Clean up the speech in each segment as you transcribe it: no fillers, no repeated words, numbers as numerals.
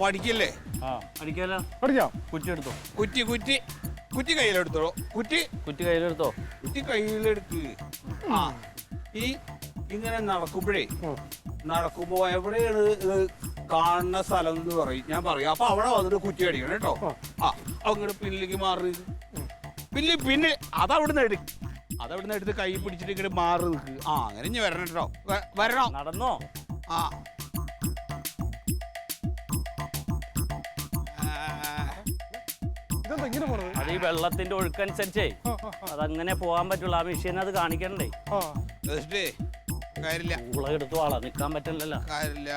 പഠിക്കല്ലേ? പഠിക്കാലോ. പഠിക്കാം. കുറ്റി എടുത്തോ. കുറ്റി കയ്യിലെടുത്തോളൂ. കുറ്റി കയ്യിലെടുത്തോ. കുറ്റി കയ്യിലെടുക്ക്. ആ ഈ ഇങ്ങനെ നടക്കുമ്പോ എവിടെയാണ് കാണുന്ന സ്ഥലം എന്ന് പറയും, ഞാൻ പറയും. അപ്പൊ അവിടെ വന്നിട്ട് കുറ്റി അടിക്കണം കേട്ടോ. അങ്ങോട്ട് പിന്നിലേക്ക് മാറി പിന്നെ അതവിടുന്ന് എടുത്ത് കൈ പിടിച്ചിട്ട് ഇങ്ങോട്ട് മാറി നിൽക്ക്. അങ്ങനെ ഇനി വരണം കേട്ടോ. വരണോ? നടന്നോ? അത് ഈ വെള്ളത്തിന്റെ ഒഴുക്കനുസരിച്ചേ അതങ്ങനെ പോകാൻ പറ്റുള്ളൂ. ആ മെഷീൻ അത് കാണിക്കണ്ടേ? കാര്യമില്ല. എടുത്തു ആളാ നിക്കാൻ പറ്റില്ലല്ലോ. കാര്യമില്ല.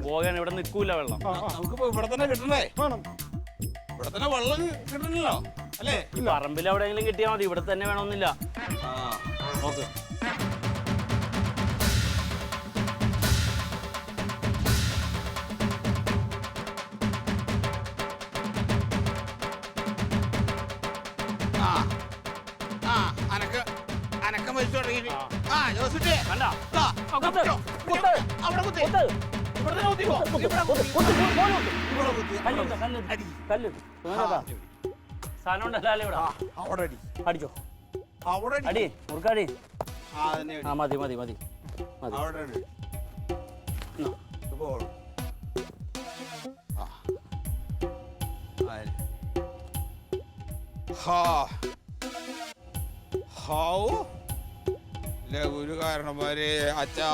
പോകാൻ ഇവിടെ നിക്കൂല വെള്ളം. നമുക്കിപ്പോ ഇവിടെ തന്നെ കിട്ടണേ. ഇവിടെ തന്നെ വെള്ളം കിട്ടണല്ലോ അല്ലേ? പറമ്പിൽ എവിടെയെങ്കിലും കിട്ടിയാൽ മതി. ഇവിടെ തന്നെ വേണമെന്നില്ല. നോക്ക്. അനക്കം വലിച്ചു തുടങ്ങി. അടിച്ചോ. അടി മുറുക്കാടി. മതി മതി മതി. ഒരു കാരണന്മാരെ അച്ഛാ.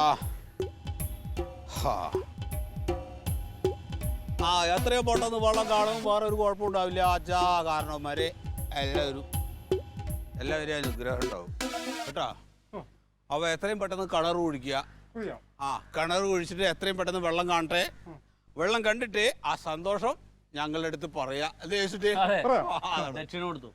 എത്രയോ പൊട്ടെന്ന് വെള്ളം കാണും, വേറെ ഒരു കുഴപ്പമുണ്ടാവില്ല അച്ഛാ. കാരണന്മാരെ എല്ലാവരും അനുഗ്രഹം ഉണ്ടാവും കേട്ടോ. അവ എത്രയും പെട്ടെന്ന് കിണർ കുഴിക്കുക. കിണർ കുഴിച്ചിട്ട് എത്രയും പെട്ടെന്ന് വെള്ളം കാണട്ടെ. വെള്ളം കണ്ടിട്ട് ആ സന്തോഷം ഞങ്ങളുടെ അടുത്ത് പറയാ. ദക്ഷിണ കൊടുത്തു.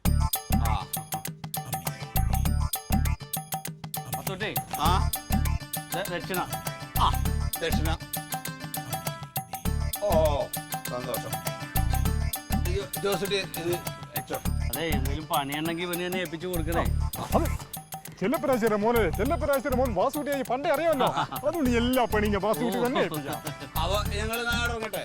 ദക്ഷിണ. ദക്ഷിണ. ഓ സന്തോഷം. അതെ, എന്തെങ്കിലും പണിയുണ്ടെങ്കിൽ ഇവന് തന്നെ ഏൽപ്പിച്ചു കൊടുക്കണേ. ചെല്ലപ്പരാശിയുടെ മോൻ വാസുകുട്ടിയായി പണ്ടേ അറിയാമല്ലോ. അതുകൊണ്ട് എല്ലാ പണിയും വാസുകുട്ടി തന്നെ ഏൽപ്പിക്കാം. ഞങ്ങൾ നാട് നോക്കട്ടെ.